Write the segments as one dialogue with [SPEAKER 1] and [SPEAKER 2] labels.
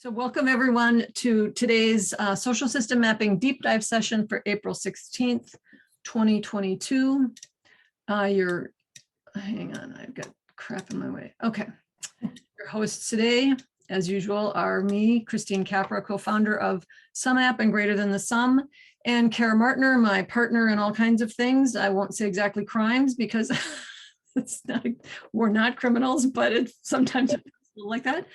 [SPEAKER 1] So welcome everyone to today's social system mapping deep dive session for April 16th, 2022. Hang on, I've got crap in my way. Okay. Your hosts today, as usual, are me, Christine Capra, co-founder of sumApp and Greater Than the Sum, and Kara Martner, my partner in all kinds of things. I won't say exactly crimes because we're not criminals, but it sometimes it feels like that.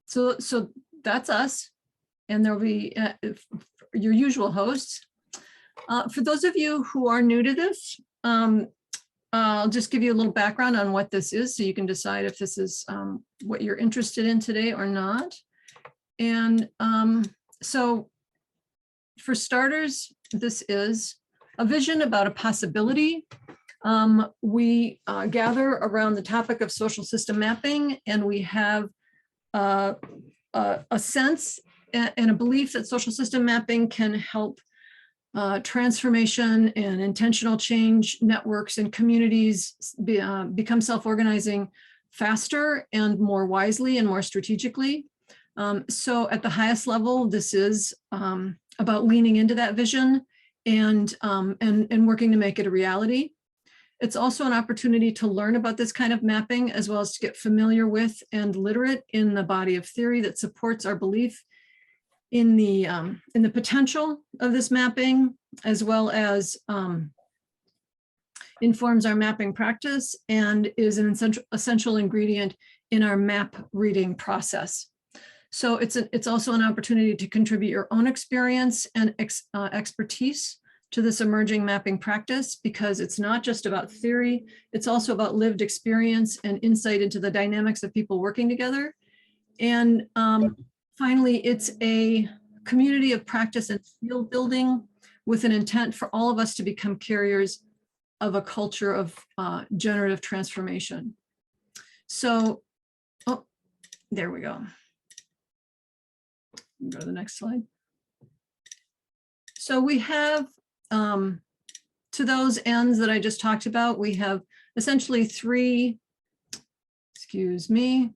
[SPEAKER 1] So that's us, and there'll be your usual hosts. For those of you who are new to this, I'll just give you a little background on what this is so you can decide if this is what you're interested in today or not. And so for starters, this is a vision about a possibility. We gather around the topic of social system mapping, and we have a sense and a belief that social system mapping can help transformation and intentional change networks and communities become self-organizing faster and more wisely and more strategically. So at the highest level, this is about leaning into that vision and working to make it a reality. It's also an opportunity to learn about this kind of mapping, as well as to get familiar with and literate in the body of theory that supports our belief in the potential of this mapping, as well as informs our mapping practice and is an essential ingredient in our map reading process. So it's also an opportunity to contribute your own experience and expertise to this emerging mapping practice, because it's not just about theory, it's also about lived experience and insight into the dynamics of people working together. And finally, it's a community of practice and field building with an intent for all of us to become carriers of a culture of generative transformation. So, oh, there we go. Go to the next slide. So we have, to those ends that I just talked about, we have essentially three, excuse me,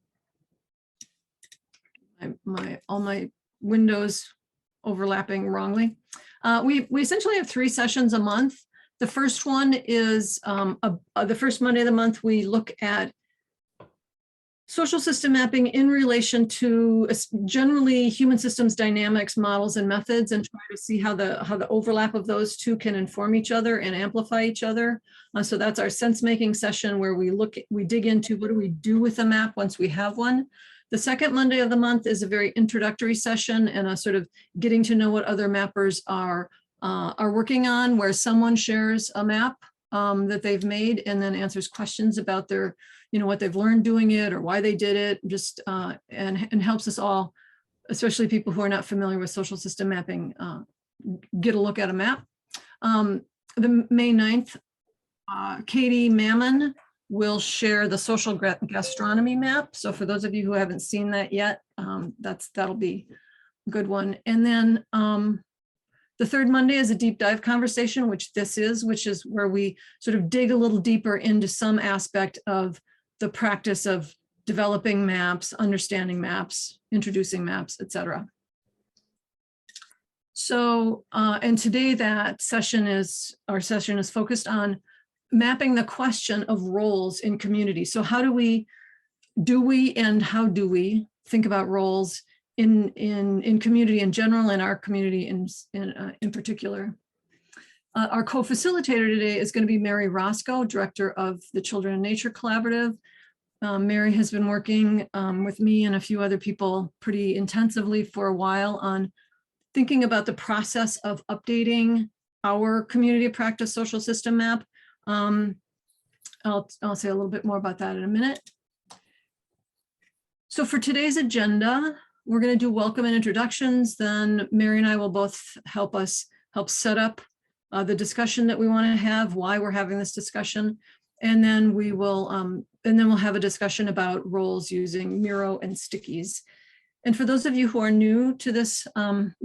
[SPEAKER 1] all my windows overlapping wrongly. We essentially have 3 sessions a month. The first one is the first Monday of the month. We look at social system mapping in relation to generally human systems dynamics, models, and methods, and try to see how the overlap of those two can inform each other and amplify each other. So that's our sense-making session, where we dig into what do we do with a map once we have one. The second Monday of the month is a very introductory session and a sort of getting to know what other mappers are working on, where someone shares a map that they've made and then answers questions about their, what they've learned doing it or why they did it, just and helps us all, especially people who are not familiar with social system mapping, get a look at a map. The May 9th, Katie Mammon will share the social gastronomy map. So for those of you who haven't seen that yet, that'll be a good one. And then the third Monday is a deep dive conversation, which is where we sort of dig a little deeper into some aspect of the practice of developing maps, understanding maps, introducing maps, etc. So, and today our session is focused on mapping the question of roles in community. So how do we think about roles in community in general, and our community in particular? Our co-facilitator today is going to be Mary Roscoe, director of the Children in Nature Collaborative. Mary has been working with me and a few other people pretty intensively for a while on thinking about the process of updating our community of practice social system map. I'll say a little bit more about that in a minute. So for today's agenda, we're going to do welcome and introductions. Then Mary and I will both help set up the discussion that we want to have, why we're having this discussion, and then we'll have a discussion about roles using Miro and stickies. And for those of you who are new to this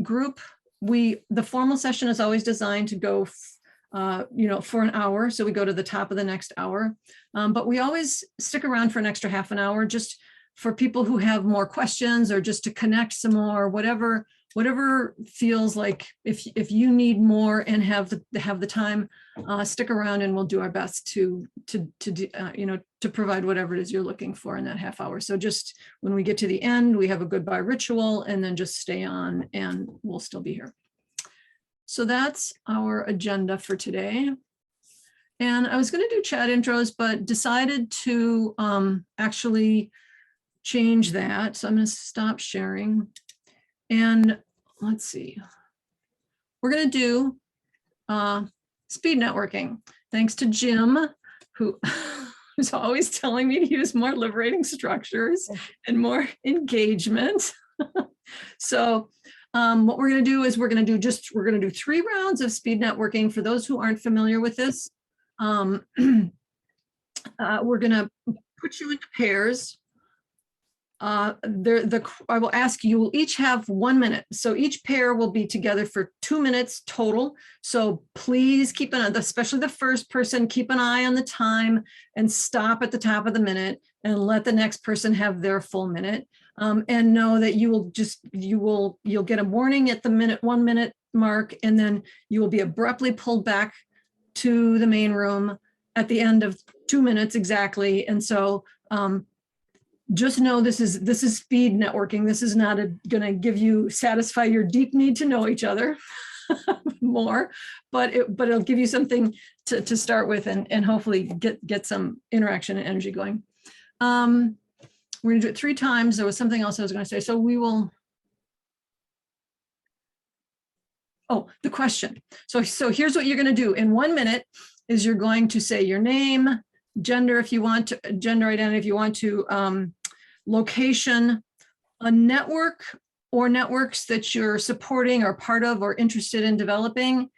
[SPEAKER 1] group, the formal session is always designed to go for an hour. So we go to the top of the next hour. But we always stick around for an extra half an hour, just for people who have more questions or just to connect some more, whatever feels like. If you need more and have the time, stick around and we'll do our best to provide whatever it is you're looking for in that half hour. So just when we get to the end, we have a goodbye ritual and then just stay on and we'll still be here. So that's our agenda for today. And I was going to do chat intros, but decided to actually change that. So I'm going to stop sharing. And let's see. We're going to do speed networking. Thanks to Jim, who's always telling me to use more liberating structures and more engagement. So what we're going to do is we're going to do 3 rounds of speed networking. For those who aren't familiar with this, we're going to put you into pairs. I will ask you, will each have 1 minute. So each pair will be together for 2 minutes total. So please keep an eye, especially the first person, keep an eye on the time and stop at the top of the minute and let the next person have their full minute. And know that you'll get a warning at the 1 minute mark, and then you will be abruptly pulled back to the main room at the end of 2 minutes exactly. And so just know this is speed networking. This is not going to satisfy your deep need to know each other more, but it'll give you something to start with and hopefully get some interaction and energy going. We're going to do it 3 times. There was something else I was going to say. So we will. Oh, the question. So here's what you're going to do. In 1 minute is you're going to say your name, gender, if you want to, gender identity, if you want to, location, a network or networks that you're supporting or part of or interested in developing.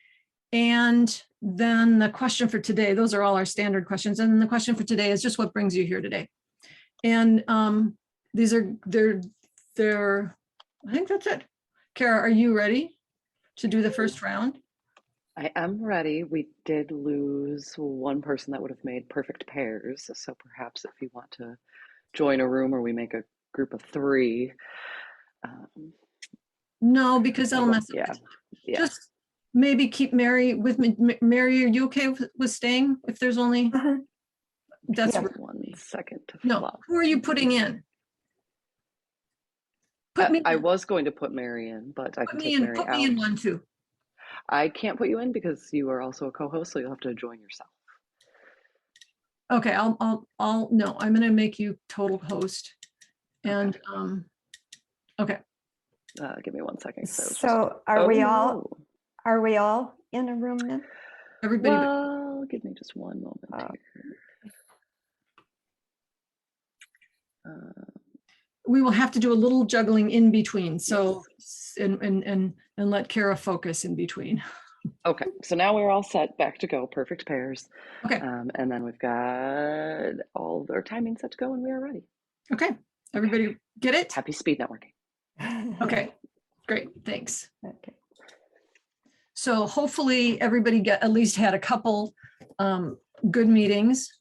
[SPEAKER 1] And then the question for today, those are all our standard questions. And the question for today is just what brings you here today. And these are, they're, I think that's it. Kara, are you ready to do the first round?
[SPEAKER 2] I am ready. We did lose one person that would have made perfect pairs. So perhaps if you want to join a room or we make a group of 3.
[SPEAKER 1] No, because that'll mess up.
[SPEAKER 2] Yeah.
[SPEAKER 1] Just maybe keep Mary with me. Mary, are you okay with staying if there's only? That's
[SPEAKER 2] 1 second to
[SPEAKER 1] no.
[SPEAKER 2] flop.
[SPEAKER 1] Who are you putting in?
[SPEAKER 2] I was going to put Mary in, but I can take Mary out.
[SPEAKER 1] Put me in one too.
[SPEAKER 2] I can't put you in because you are also a co-host, so you'll have to join yourself.
[SPEAKER 1] Okay, no, I'm going to make you total host. And okay.
[SPEAKER 2] Give me 1 second.
[SPEAKER 3] So are we all in a room then?
[SPEAKER 1] Everybody.
[SPEAKER 2] Well, give me just one moment here.
[SPEAKER 1] We will have to do a little juggling in between. So, and let Kara focus in between.
[SPEAKER 2] Okay, so now we're all set, back to go, perfect pairs.
[SPEAKER 1] Okay.
[SPEAKER 2] And then we've got all their timing set to go and we are ready.
[SPEAKER 1] Okay, everybody get it?
[SPEAKER 2] Happy speed networking.
[SPEAKER 1] Okay, great, thanks.
[SPEAKER 3] Okay.
[SPEAKER 1] So hopefully everybody at least had a couple good meetings.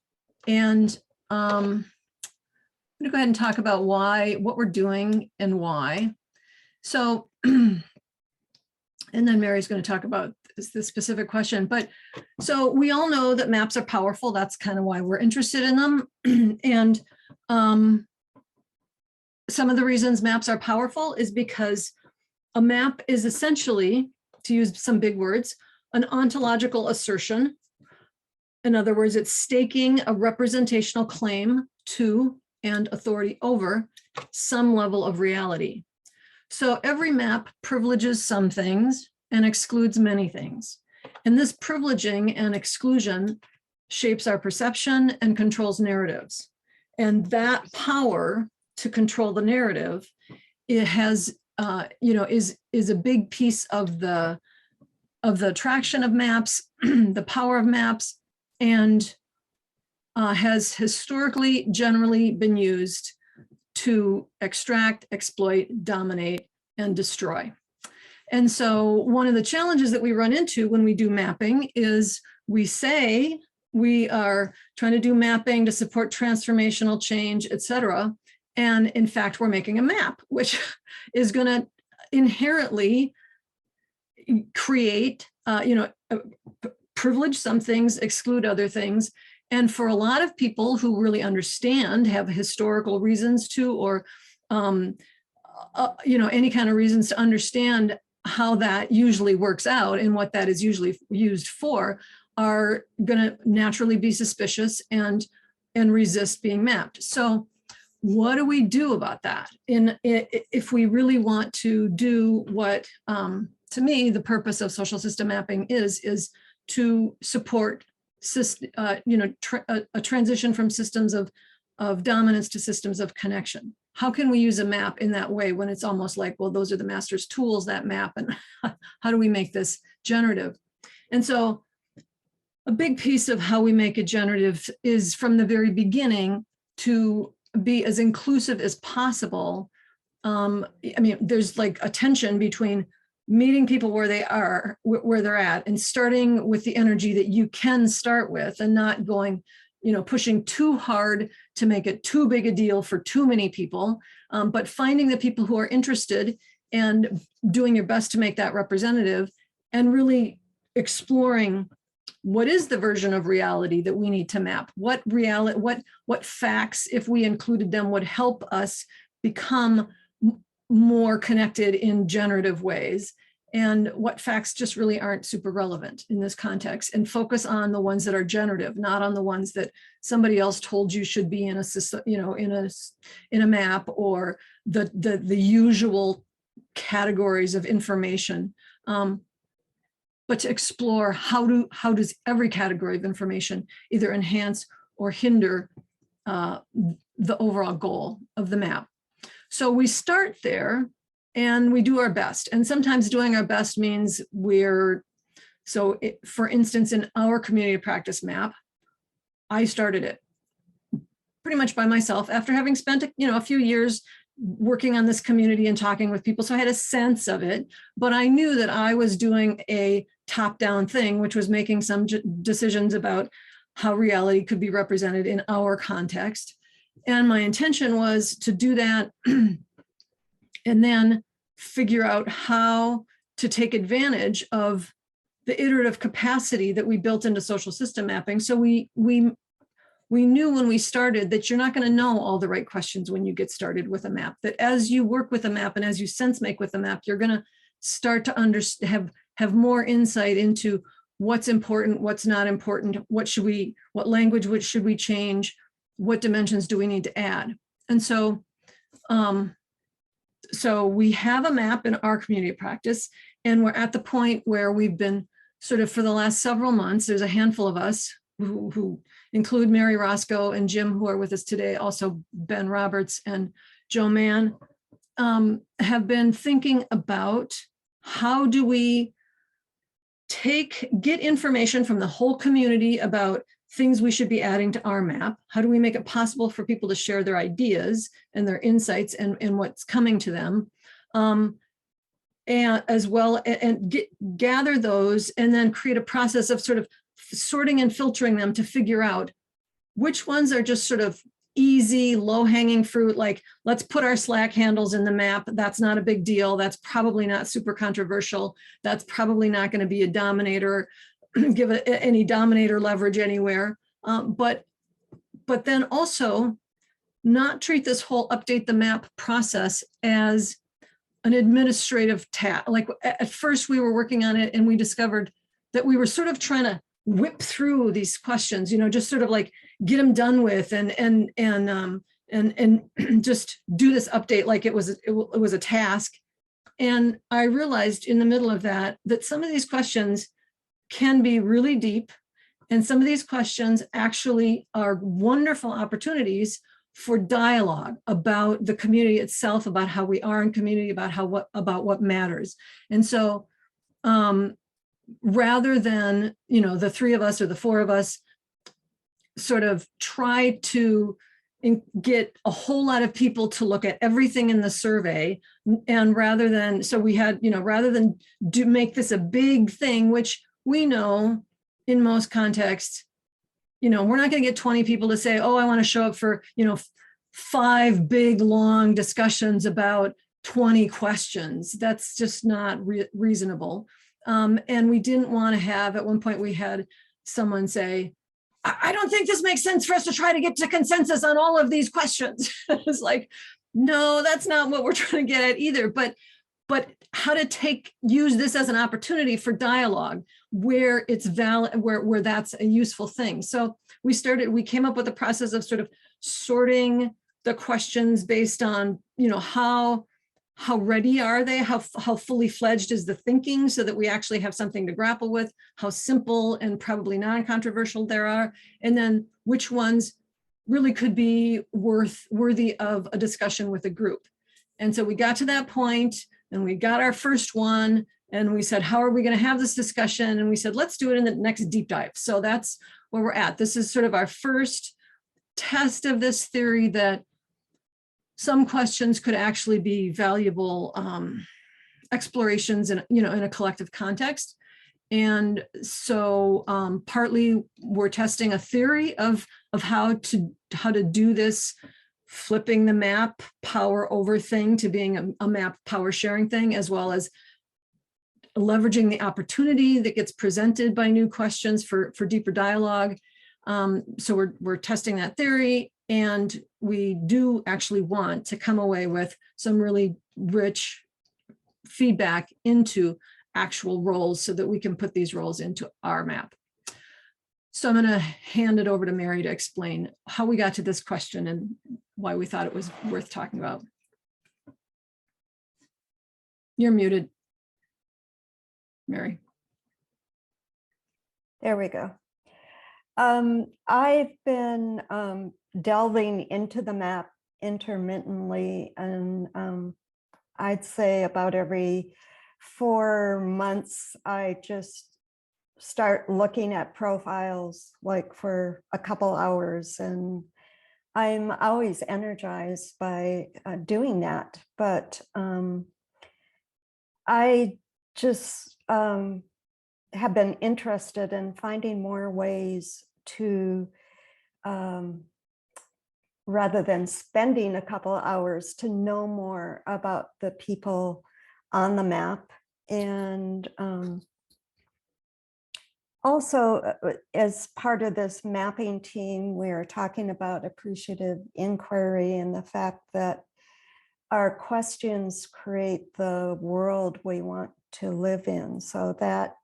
[SPEAKER 1] And I'm gonna go ahead and talk about what we're doing and why. So, and then Mary's going to talk about the specific question. But so we all know that maps are powerful. That's kind of why we're interested in them. And some of the reasons maps are powerful is because a map is essentially, to use some big words, an ontological assertion. In other words, it's staking a representational claim to and authority over some level of reality. So every map privileges some things and excludes many things. And this privileging and exclusion shapes our perception and controls narratives. And that power to control the narrative, it has, is a big piece of the attraction of maps, the power of maps, and has historically generally been used to extract, exploit, dominate, and destroy. And so one of the challenges that we run into when we do mapping is we say we are trying to do mapping to support transformational change, et cetera. And in fact, we're making a map, which is going to inherently create, privilege some things, exclude other things. And for a lot of people who really understand, have historical reasons to, or, any kind of reasons to understand how that usually works out and what that is usually used for, are going to naturally be suspicious and resist being mapped. So what do we do about that? If we really want to do what, to me, the purpose of social system mapping is to support a transition from systems of dominance to systems of connection. How can we use a map in that way when it's almost like, well, those are the master's tools, that map, and how do we make this generative? And so a big piece of how we make it generative is from the very beginning to be as inclusive as possible. There's like a tension between meeting people where they are, where they're at, and starting with the energy that you can start with, and not going, pushing too hard to make it too big a deal for too many people, but finding the people who are interested and doing your best to make that representative, and really exploring what is the version of reality that we need to map? What reality, what facts, if we included them, would help us become more connected in generative ways, and what facts just really aren't super relevant in this context, and focus on the ones that are generative, not on the ones that somebody else told you should be in a system, in a map, or the usual categories of information. But to explore how does every category of information either enhance or hinder the overall goal of the map. So we start there and we do our best. And sometimes doing our best means for instance, in our community practice map, I started it pretty much by myself after having spent a few years working on this community and talking with people. So I had a sense of it, but I knew that I was doing a top-down thing, which was making some decisions about how reality could be represented in our context. And my intention was to do that and then figure out how to take advantage of the iterative capacity that we built into social system mapping. So we knew when we started that you're not going to know all the right questions when you get started with a map, that as you work with a map and as you sense make with a map, you're going to start to have more insight into what's important, what's not important, what language should we change, what dimensions do we need to add. And so, so we have a map in our community practice, and we're at the point where we've been sort of for the last several months, there's a handful of us who include Mary Roscoe and Jim, who are with us today, also Ben Roberts and Joe Mann, have been thinking about how do we get information from the whole community about things we should be adding to our map. How do we make it possible for people to share their ideas and their insights and what's coming to them, and as well, and gather those and then create a process of sort of sorting and filtering them to figure out which ones are just sort of easy, low-hanging fruit, like let's put our Slack handles in the map. That's not a big deal. That's probably not super controversial. That's probably not going to be a dominator, give it any dominator leverage anywhere. But then also not treat this whole update the map process as an administrative task. Like at first we were working on it and we discovered that we were sort of trying to whip through these questions, just sort of like get them done with and just do this update like it was a task. And I realized in the middle of that some of these questions can be really deep, and some of these questions actually are wonderful opportunities for dialogue about the community itself, about how we are in community, about what matters. And so rather than, the three of us or the four of us sort of try to get a whole lot of people to look at everything in the survey. And rather than, so we had, rather than make this a big thing, which we know in most contexts, we're not going to get 20 people to say, oh, I want to show up for, 5 big, long discussions about 20 questions. That's just not reasonable. And we didn't want to have, at one point we had someone say, I don't think this makes sense for us to try to get to consensus on all of these questions. It's like, no, that's not what we're trying to get at either. But how to use this as an opportunity for dialogue where it's valid, where that's a useful thing. So we came up with a process of sort of sorting the questions based on, how ready are they? How fully fledged is the thinking so that we actually have something to grapple with? How simple and probably non-controversial there are? And then which ones really could be worthy of a discussion with a group? And so we got to that point and we got our first one and we said, how are we going to have this discussion? And we said, let's do it in the next deep dive. So that's where we're at. This is sort of our first test of this theory that some questions could actually be valuable explorations in a collective context. And so partly we're testing a theory of how to do this, flipping the map power over thing to being a map power sharing thing, as well as leveraging the opportunity that gets presented by new questions for deeper dialogue. So we're testing that theory, and we do actually want to come away with some really rich feedback into actual roles so that we can put these roles into our map. So I'm going to hand it over to Mary to explain how we got to this question and why we thought it was worth talking about. You're muted, Mary.
[SPEAKER 3] There we go. I've been delving into the map intermittently, and I'd say about every 4 months, I just start looking at profiles like for a couple hours, and I'm always energized by doing that. But I just have been interested in finding more ways to, rather than spending a couple hours, to know more about the people on the map. And also, as part of this mapping team, we are talking about appreciative inquiry and the fact that our questions create the world we want to live in. So that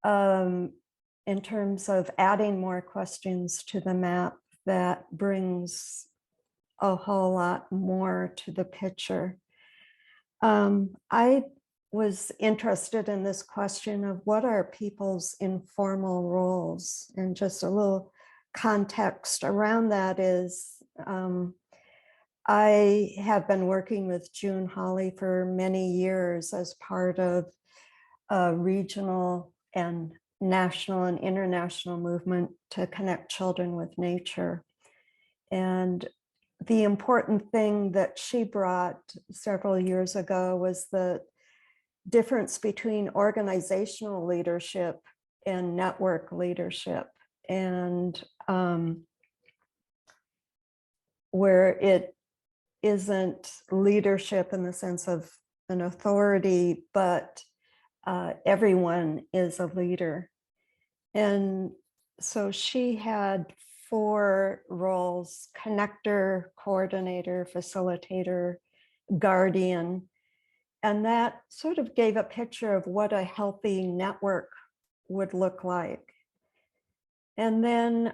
[SPEAKER 3] in terms of adding more questions to the map, that brings a whole lot more to the picture. I was interested in this question of what are people's informal roles, and just a little context around that is I have been working with June Hawley for many years as part of a regional and national and international movement to connect children with nature. And the important thing that she brought several years ago was the difference between organizational leadership and network leadership, and where it isn't leadership in the sense of an authority, but everyone is a leader. And so she had 4 roles: connector, coordinator, facilitator, guardian. And that sort of gave a picture of what a healthy network would look like. And then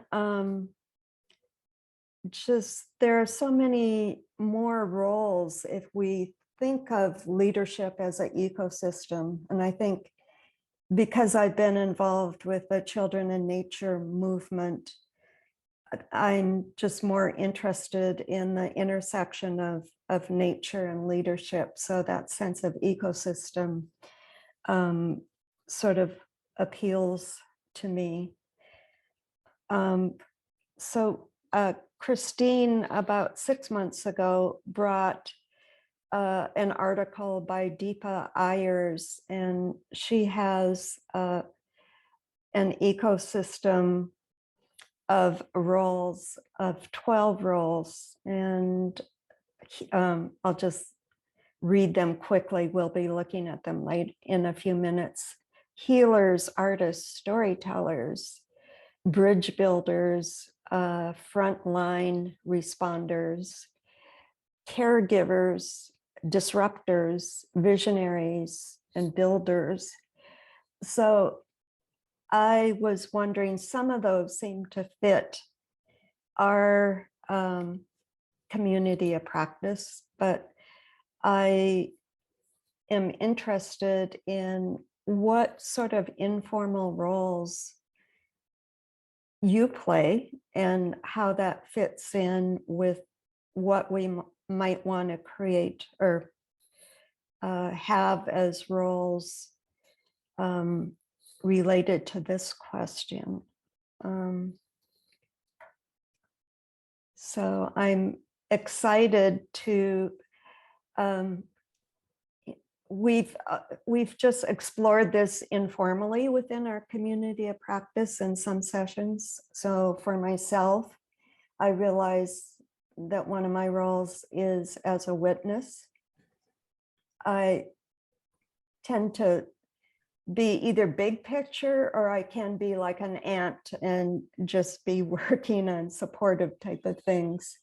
[SPEAKER 3] just there are so many more roles if we think of leadership as an ecosystem. And I think because I've been involved with the Children in Nature movement, I'm just more interested in the intersection of nature and leadership. So that sense of ecosystem sort of appeals to me. So Christine, about 6 months ago, brought an article by Deepa Ayers, and she has an ecosystem of roles, of 12 roles, and I'll just read them quickly. We'll be looking at them in a few minutes. Healers, artists, storytellers, bridge builders, frontline responders, caregivers, disruptors, visionaries, and builders. So I was wondering, some of those seem to fit our community of practice, but I am interested in what sort of informal roles you play and how that fits in with what we might want to create or have as roles related to this question. So I'm excited to, we've just explored this informally within our community of practice in some sessions. So for myself, I realize that one of my roles is as a witness. I tend to be either big picture, or I can be like an aunt and just be working on supportive type of things.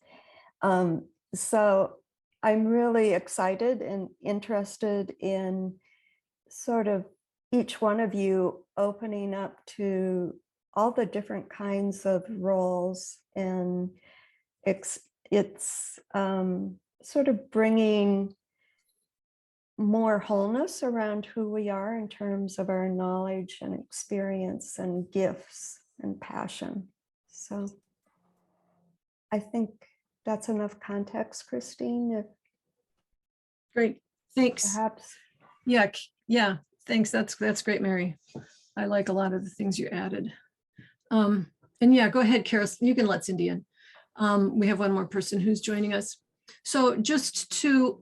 [SPEAKER 3] So I'm really excited and interested in sort of each one of you opening up to all the different kinds of roles, and it's sort of bringing more wholeness around who we are in terms of our knowledge and experience and gifts and passion. So I think that's enough context, Christine. If
[SPEAKER 1] Great, thanks.
[SPEAKER 3] perhaps.
[SPEAKER 1] Yeah, thanks. That's great, Mary. I like a lot of the things you added. And yeah, go ahead, Carol. You can let Cindy in. We have one more person who's joining us. So just to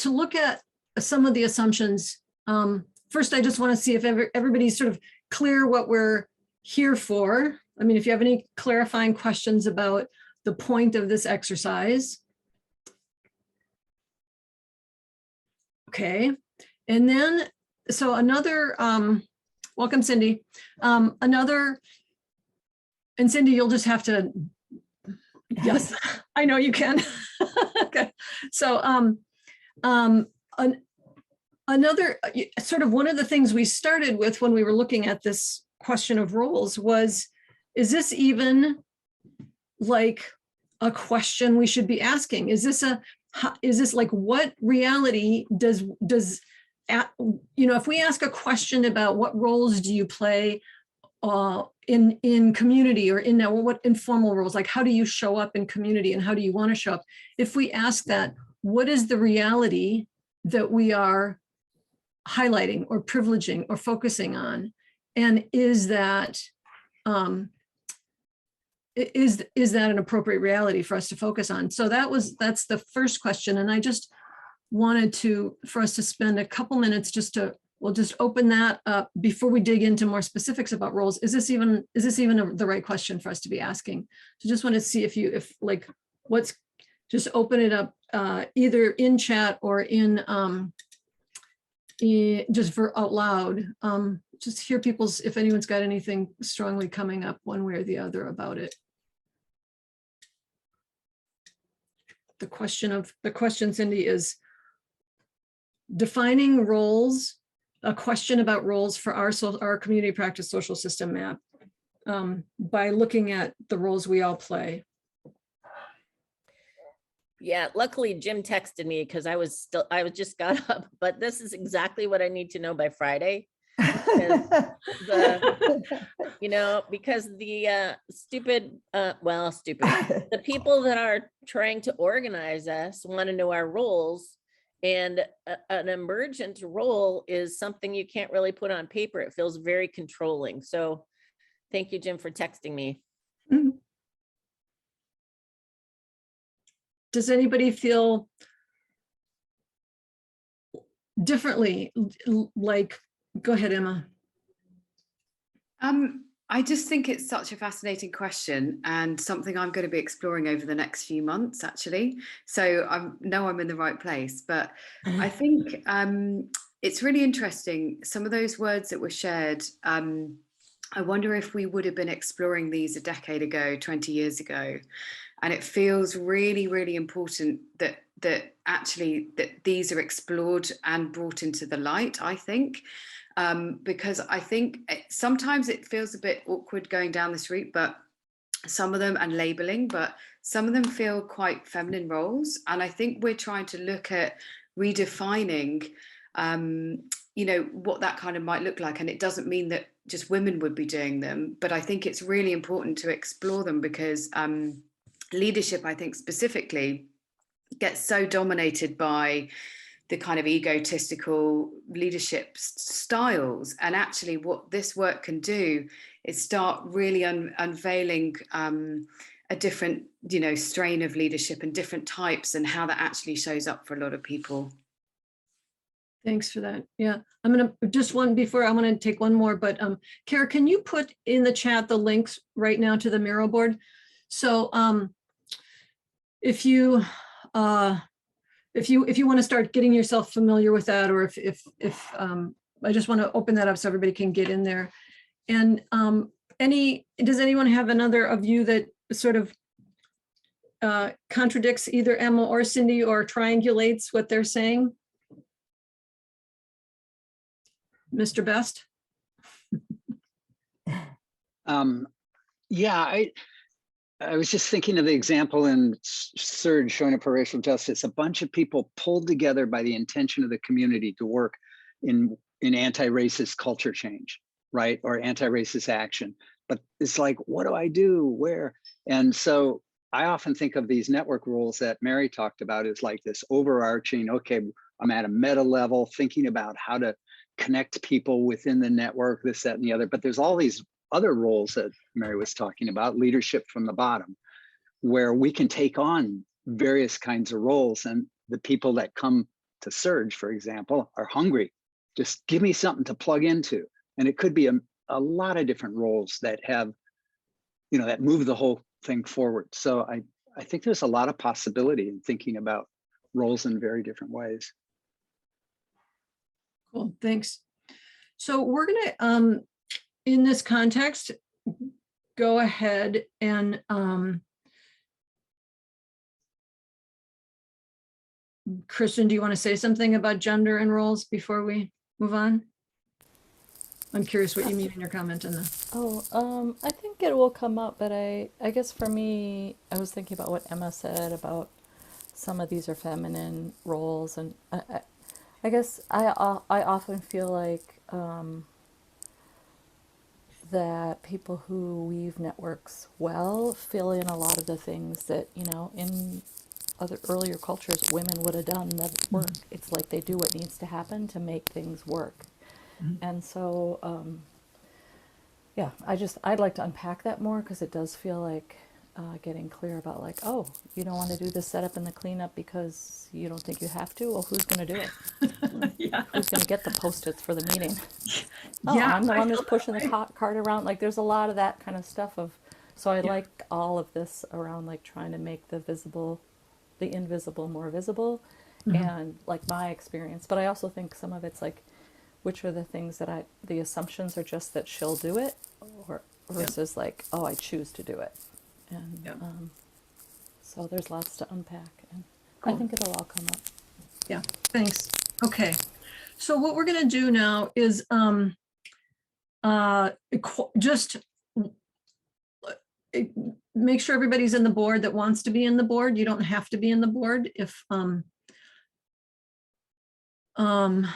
[SPEAKER 1] look at some of the assumptions, first, I just want to see if everybody's sort of clear what we're here for. I mean, if you have any clarifying questions about the point of this exercise. Okay, and then, so another, welcome, Cindy. And Cindy, you'll just have to, yes, I know you can. Okay, so another sort of one of the things we started with when we were looking at this question of roles was, is this even like a question we should be asking? Is this like, what reality does, if we ask a question about what roles do you play in community, or in what informal roles, like how do you show up in community and how do you want to show up? If we ask that, what is the reality that we are highlighting or privileging or focusing on? And is that is that an appropriate reality for us to focus on? So that's the first question. And I just wanted for us to spend a couple minutes we'll just open that up before we dig into more specifics about roles. Is this even the right question for us to be asking? So just want to see just open it up either in chat or in just for out loud. Just hear if anyone's got anything strongly coming up one way or the other about it. The question, Cindy, is defining roles, a question about roles for our community practice social system map by looking at the roles we all play.
[SPEAKER 4] Yeah, luckily Jim texted me because I just got up, but this is exactly what I need to know by Friday. Because the stupid, the people that are trying to organize us want to know our roles, and an emergent role is something you can't really put on paper. It feels very controlling. So thank you, Jim, for texting me.
[SPEAKER 1] does anybody feel differently? Like, go ahead, Emma.
[SPEAKER 5] I just think it's such a fascinating question and something I'm going to be exploring over the next few months, actually. So I know I'm in the right place, but I think it's really interesting. Some of those words that were shared, I wonder if we would have been exploring these a decade ago, 20 years ago. And it feels really, really important that actually these are explored and brought into the light, I think. Because I think sometimes it feels a bit awkward going down this route, but some of them, and labeling, but some of them feel quite feminine roles. And I think we're trying to look at redefining, you know, what that kind of might look like. And it doesn't mean that just women would be doing them, but I think it's really important to explore them because leadership, I think specifically, gets so dominated by the kind of egotistical leadership styles. And actually what this work can do is start really unveiling a different, you know, strain of leadership and different types and how that actually shows up for a lot of people.
[SPEAKER 1] Thanks for that. Yeah, I'm gonna just one before I'm gonna take one more, but Kara, can you put in the chat the links right now to the Miro board? So if you want to start getting yourself familiar with that, or if I just want to open that up so everybody can get in there. And does anyone have another of you that sort of contradicts either Emma or Cindy or triangulates what they're saying? Mr. Best?
[SPEAKER 6] Yeah, I was just thinking of the example in Surge showing up for racial justice. A bunch of people pulled together by the intention of the community to work in anti-racist culture change, right? Or anti-racist action. But it's like, what do I do? Where? And so I often think of these network rules that Mary talked about as like this overarching, okay, I'm at a meta level thinking about how to connect people within the network, this, that, and the other. But there's all these other roles that Mary was talking about, leadership from the bottom, where we can take on various kinds of roles. And the people that come to Surge, for example, are hungry. Just give me something to plug into. And it could be a lot of different roles that have, you know, that move the whole thing forward. So I think there's a lot of possibility in thinking about roles in very different ways.
[SPEAKER 1] Cool, thanks. So we're gonna, in this context, go ahead and Kristen, do you want to say something about gender and roles before we move on? I'm curious what you mean in your comment on that.
[SPEAKER 7] Oh, I think it will come up, but I guess for me, I was thinking about what Emma said about some of these are feminine roles, and I guess I often feel like that people who weave networks well fill in a lot of the things that, you know, in other earlier cultures women would have done that work. It's like they do what needs to happen to make things work. And so yeah, I'd like to unpack that more, because it does feel like getting clear about like, oh, you don't want to do the setup and the cleanup because you don't think you have to? Well, who's going to do it?
[SPEAKER 1] Yeah.
[SPEAKER 7] Who's going to get the Post-its for the meeting? Oh,
[SPEAKER 1] Yeah,
[SPEAKER 7] I'm the
[SPEAKER 1] I
[SPEAKER 7] one
[SPEAKER 1] feel
[SPEAKER 7] who's
[SPEAKER 1] that
[SPEAKER 7] pushing the
[SPEAKER 1] way.
[SPEAKER 7] cart around. Like, there's a lot of that kind of stuff of, so I
[SPEAKER 1] Yeah.
[SPEAKER 7] like all of this around like trying to make the invisible more visible, and like my experience. But I also think some of it's like, which are the things that the assumptions are just that she'll do it, or versus like, oh, I choose to do it. And
[SPEAKER 1] Yeah.
[SPEAKER 7] so there's lots to unpack, and
[SPEAKER 1] Cool.
[SPEAKER 7] I think it'll all come up.
[SPEAKER 1] Yeah, thanks. Okay, so what we're gonna do now is just make sure everybody's in the board that wants to be in the board. You don't have to be in the board if and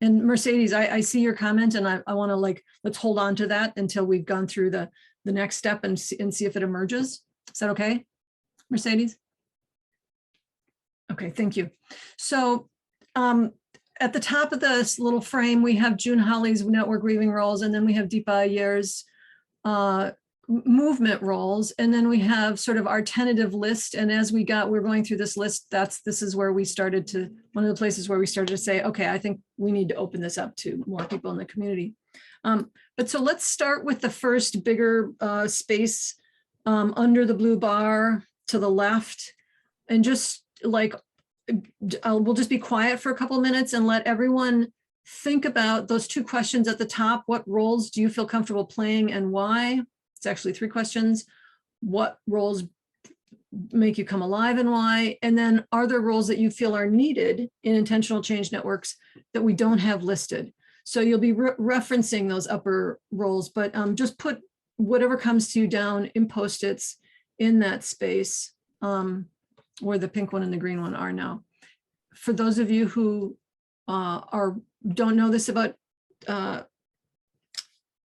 [SPEAKER 1] Mercedes, I see your comment, and I want to like, let's hold on to that until we've gone through the next step and see if it emerges. Is that okay, Mercedes? Okay, thank you. So at the top of this little frame, we have June Holly's network weaving roles, and then we have Deepa Ayer's movement roles, and then we have sort of our tentative list. And as we're going through this list, this is where we started to, one of the places where we started to say, okay, I think we need to open this up to more people in the community. But so let's start with the first bigger space under the blue bar to the left, and just like, we'll just be quiet for a couple of minutes and let everyone think about those two questions at the top. What roles do you feel comfortable playing and why? It's actually 3 questions. What roles make you come alive and why? And then, are there roles that you feel are needed in intentional change networks that we don't have listed? So you'll be referencing those upper roles, but just put whatever comes to you down in Post-its in that space where the pink one and the green one are now. For those of you who don't know this about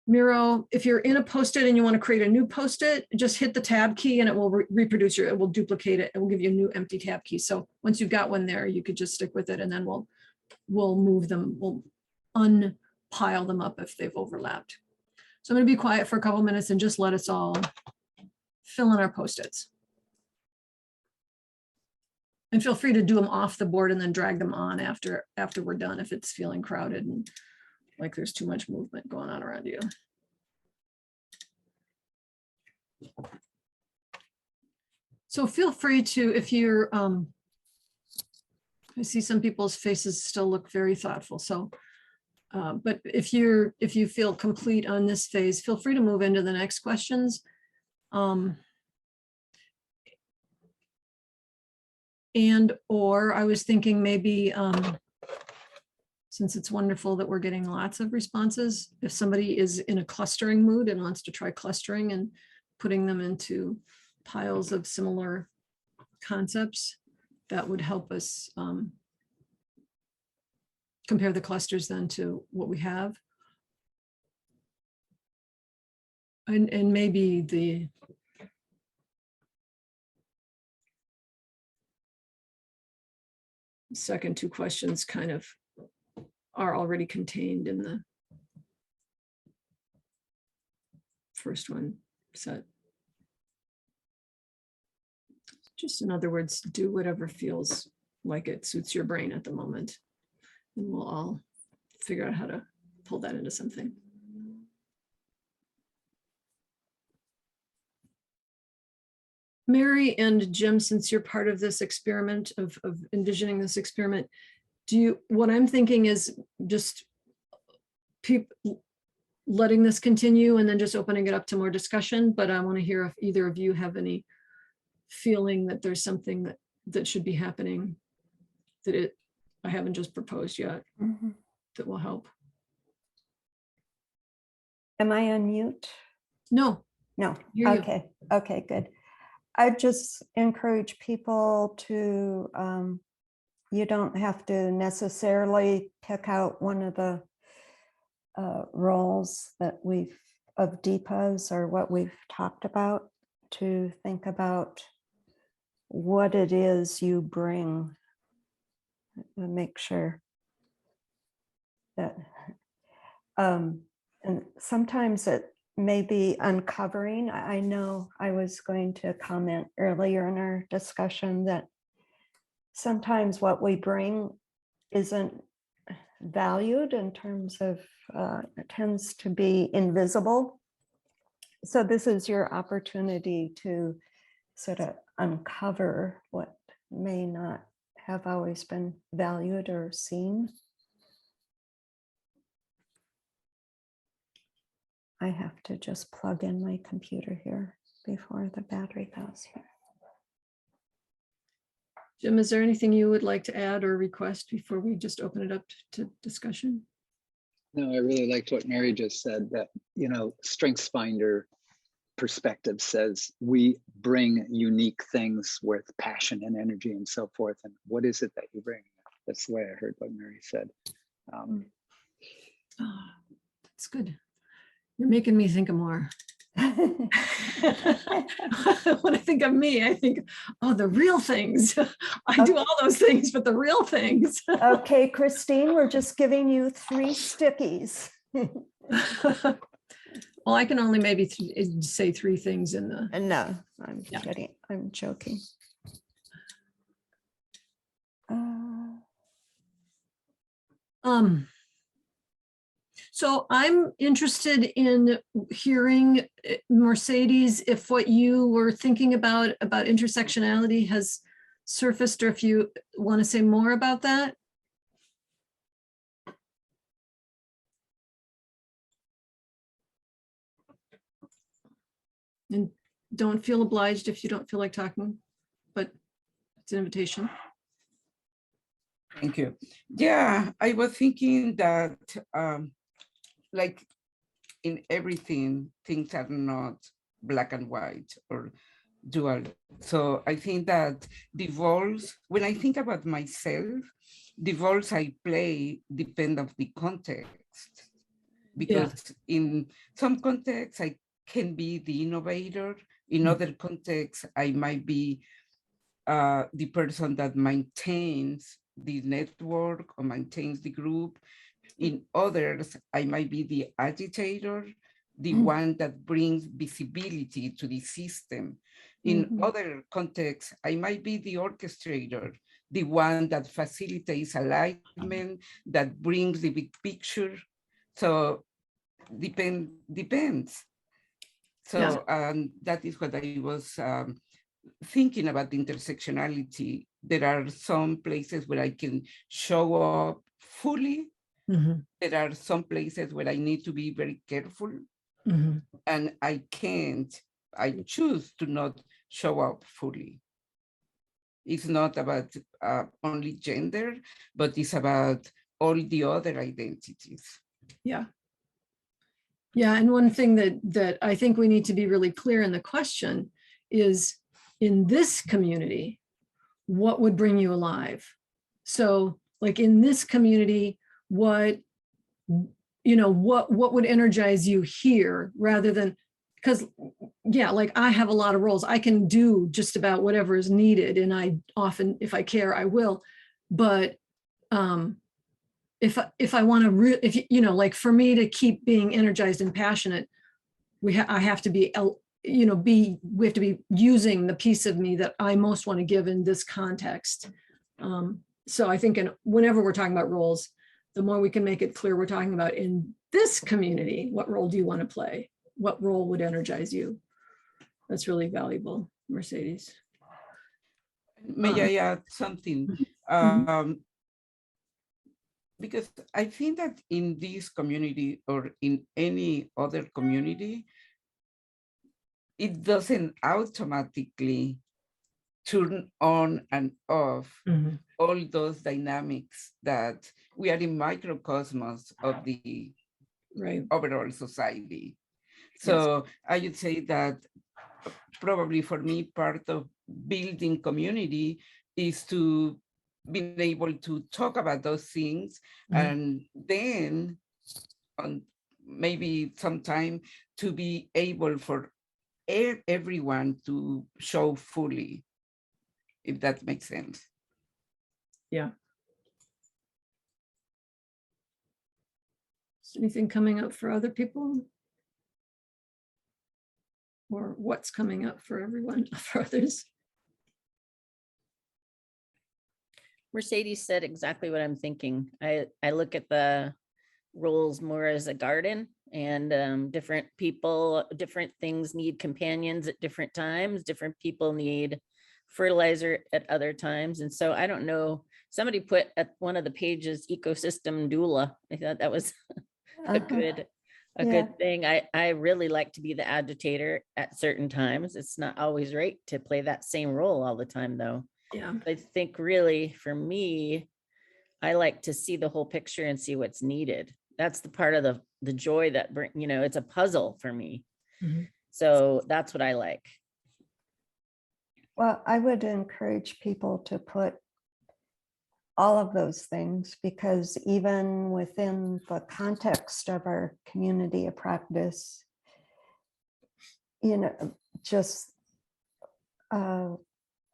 [SPEAKER 1] Miro, if you're in a Post-it and you want to create a new Post-it, just hit the tab key and it will reproduce it will duplicate it. It will give you a new empty tab key. So once you've got one there, you could just stick with it, and then we'll move them, we'll unpile them up if they've overlapped. So I'm going to be quiet for a couple minutes and just let us all fill in our Post-its. And feel free to do them off the board and then drag them on after we're done if it's feeling crowded and like there's too much movement going on around you. So feel free to, if you're, I see some people's faces still look very thoughtful. So, but if you feel complete on this phase, feel free to move into the next questions. Or I was thinking maybe, since it's wonderful that we're getting lots of responses, if somebody is in a clustering mood and wants to try clustering and putting them into piles of similar concepts, that would help us compare the clusters then to what we have. And maybe the second 2 questions kind of are already contained in the first one set. Just in other words, do whatever feels like it suits your brain at the moment. And we'll all figure out how to pull that into something. Mary and Jim, since you're part of this experiment of envisioning this experiment, what I'm thinking is just letting this continue and then just opening it up to more discussion. But I want to hear if either of you have any feeling that there's something that should be happening that I haven't just proposed yet that will help.
[SPEAKER 3] Am I on mute?
[SPEAKER 1] No.
[SPEAKER 3] No.
[SPEAKER 1] Hear you.
[SPEAKER 3] Okay. Okay, good. I just encourage people to, you don't have to necessarily pick out one of the roles that of Deepa's or what we've talked about, to think about what it is you bring, and make sure that, and sometimes it may be uncovering. I know I was going to comment earlier in our discussion that sometimes what we bring isn't valued in terms of, it tends to be invisible. So this is your opportunity to sort of uncover what may not have always been valued or seen. I have to just plug in my computer here before the battery goes here.
[SPEAKER 1] Jim, is there anything you would like to add or request before we just open it up to discussion?
[SPEAKER 6] No, I really liked what Mary just said, that, StrengthsFinder perspective says we bring unique things with passion and energy and so forth. And what is it that you bring? That's the way I heard what Mary said.
[SPEAKER 1] That's good. You're making me think of more. When I think of me, I think, oh, the real things. I do all those things, but the real things.
[SPEAKER 3] Okay, Christine, we're just giving you 3 stickies.
[SPEAKER 1] Well, I can only maybe say three things in the,
[SPEAKER 3] No, I'm
[SPEAKER 1] Yeah.
[SPEAKER 3] kidding. I'm joking.
[SPEAKER 1] So I'm interested in hearing, Mercedes, if what you were thinking about intersectionality has surfaced, or if you want to say more about that. And don't feel obliged if you don't feel like talking, but it's an invitation.
[SPEAKER 8] Thank you. Yeah, I was thinking that like in everything, things are not black and white or dual. So I think that the roles, when I think about myself, the roles I play depend on the context. Because in some contexts, I can be the innovator. In other contexts, I might be the person that maintains the network or maintains the group. In others, I might be the agitator, the one that brings visibility to the system. In other contexts, I might be the orchestrator, the one that facilitates alignment, that brings the big picture. So depends. So that is what I was thinking about the intersectionality. There are some places where I can show up fully. There are some places where I need to be very careful, and I choose to not show up fully. It's not about only gender, but it's about all the other identities.
[SPEAKER 1] Yeah. Yeah, and one thing that I think we need to be really clear in the question is, in this community, what would bring you alive? So like in this community, what would energize you here, rather than, because like I have a lot of roles. I can do just about whatever is needed, and I often, if I care, I will. But if I want to, like for me to keep being energized and passionate, I have to be, we have to be using the piece of me that I most want to give in this context. So I think whenever we're talking about roles, the more we can make it clear we're talking about in this community, what role do you want to play? What role would energize you? That's really valuable, Mercedes.
[SPEAKER 8] May I add something? Because I think that in this community or in any other community, it doesn't automatically turn on and off all those dynamics that we are in microcosmos of the overall society. So I would say that probably for me, part of building community is to be able to talk about those things, and then on maybe sometime to be able for everyone to show fully, if that makes sense.
[SPEAKER 1] Yeah. Is anything coming up for other people? Or what's coming up for everyone, for others?
[SPEAKER 4] Mercedes said exactly what I'm thinking. I look at the roles more as a garden, and different people, different things need companions at different times. Different people need fertilizer at other times. And so I don't know, somebody put at one of the pages, ecosystem doula. I thought that was a good thing. I really like to be the agitator at certain times. It's not always right to play that same role all the time, though.
[SPEAKER 1] Yeah.
[SPEAKER 4] I think really for me, I like to see the whole picture and see what's needed. That's the part of the joy that it's a puzzle for me. So that's what I like.
[SPEAKER 3] Well, I would encourage people to put all of those things, because even within the context of our community of practice, just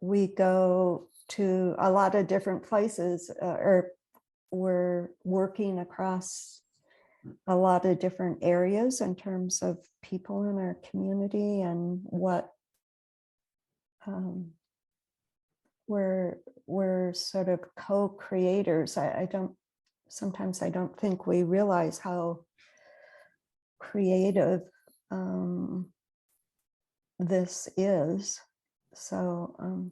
[SPEAKER 3] we go to a lot of different places, or we're working across a lot of different areas in terms of people in our community and what we're sort of co-creators. Sometimes I don't think we realize how creative this is. So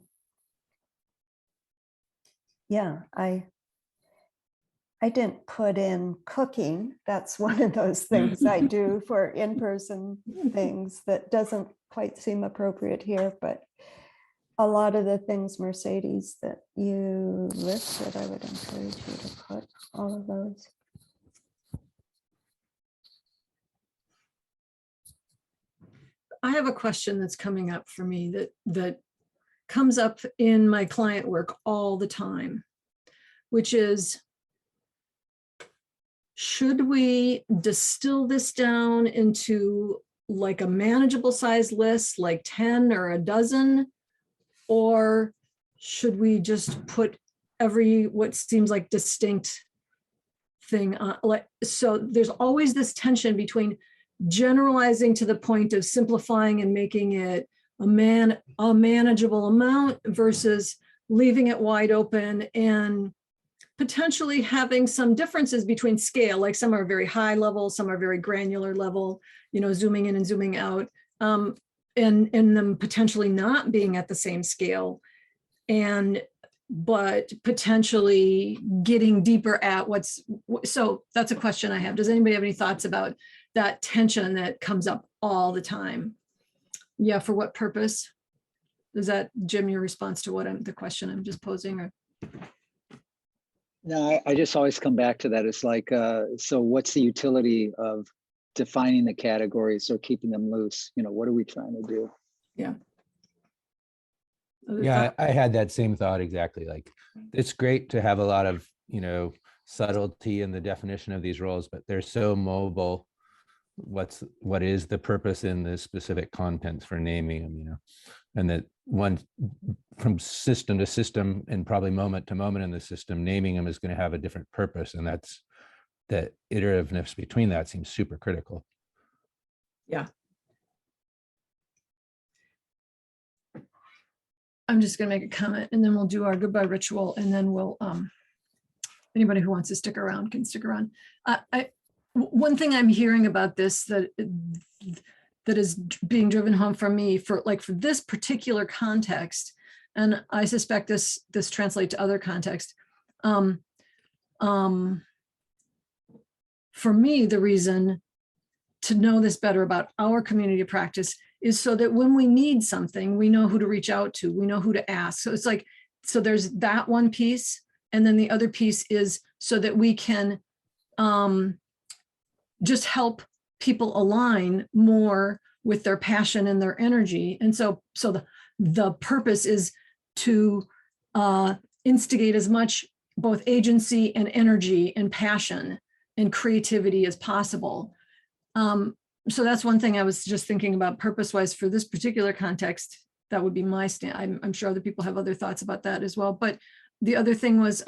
[SPEAKER 3] yeah, I didn't put in cooking. That's one of those things I do for in-person things that doesn't quite seem appropriate here, but a lot of the things, Mercedes, that you listed, I would encourage you to put all of those.
[SPEAKER 1] I have a question that's coming up for me that comes up in my client work all the time, which is, should we distill this down into like a manageable size list, like 10 or a dozen? Or should we just put every what seems like distinct thing on? So there's always this tension between generalizing to the point of simplifying and making it a manageable amount versus leaving it wide open and potentially having some differences between scale, like some are very high level, some are very granular level, zooming in and zooming out, and them potentially not being at the same scale, but potentially getting deeper at so that's a question I have. Does anybody have any thoughts about that tension that comes up all the time? Yeah, for what purpose? Is that, Jim, your response to the question I'm just posing? Or?
[SPEAKER 6] No, I just always come back to that. It's like, so what's the utility of defining the categories or keeping them loose? What are we trying to do?
[SPEAKER 1] Yeah.
[SPEAKER 9] Yeah, I had that same thought exactly. Like, it's great to have a lot of, subtlety in the definition of these roles, but they're so mobile. What is the purpose in the specific contents for naming them, and that one from system to system and probably moment to moment in the system, naming them is going to have a different purpose. And that's the iterativeness between that seems super critical.
[SPEAKER 1] Yeah. I'm just going to make a comment and then we'll do our goodbye ritual, and then we'll, anybody who wants to stick around can stick around. One thing I'm hearing about this that is being driven home for me for this particular context, and I suspect this translates to other contexts. For me, the reason to know this better about our community practice is so that when we need something, we know who to reach out to, we know who to ask. So it's like, so there's that one piece. And then the other piece is so that we can just help people align more with their passion and their energy. And so the purpose is to instigate as much both agency and energy and passion and creativity as possible. So that's one thing I was just thinking about purpose-wise for this particular context. That would be my stand. I'm sure other people have other thoughts about that as well. But the other thing was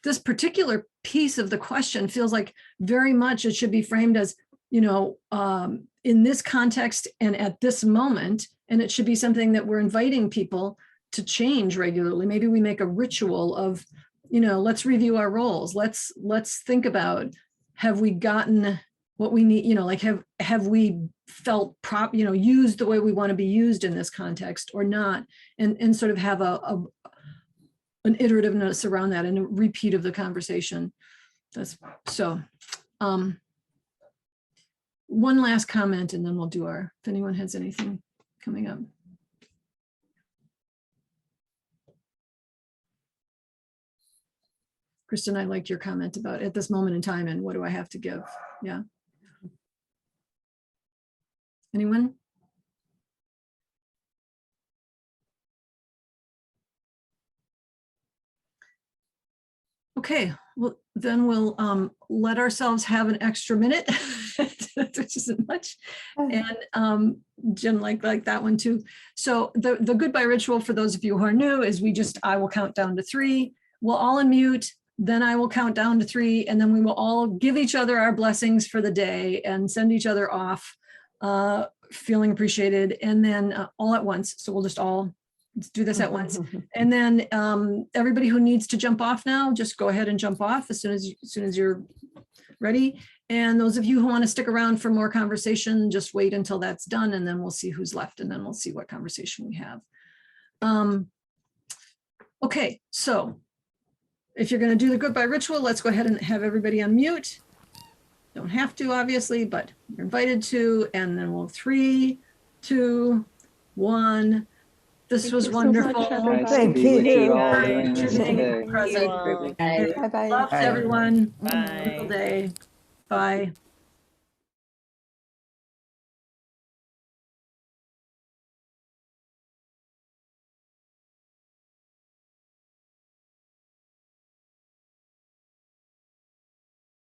[SPEAKER 1] this particular piece of the question feels like very much it should be framed as, in this context and at this moment, and it should be something that we're inviting people to change regularly. Maybe we make a ritual of, let's review our roles. Let's think about, have we gotten what we need, have we felt used the way we want to be used in this context or not, and sort of have an iterativeness around that and a repeat of the conversation. That's so. One last comment, and then we'll do if anyone has anything coming up. Kristen, I liked your comment about at this moment in time and what do I have to give? Yeah. Anyone? Okay, well, then we'll let ourselves have an extra minute, which isn't much. And Jim like that one too. So the goodbye ritual for those of you who are new is I will count down to 3. We'll all unmute. Then I will count down to 3, and then we will all give each other our blessings for the day and send each other off, feeling appreciated, and then all at once. So we'll just all do this at once. And then everybody who needs to jump off now, just go ahead and jump off as soon as you're ready. And those of you who want to stick around for more conversation, just wait until that's done, and then we'll see who's left, and then we'll see what conversation we have. Okay, so if you're going to do the goodbye ritual, let's go ahead and have everybody unmute. Don't have to, obviously, but you're invited to. And then we'll 3, 2, 1. This was wonderful.
[SPEAKER 3] everybody. Thank you.
[SPEAKER 1] Present.
[SPEAKER 4] You all.
[SPEAKER 3] Bye-bye.
[SPEAKER 1] Love to everyone.
[SPEAKER 4] Bye.
[SPEAKER 1] Wonderful day. Bye.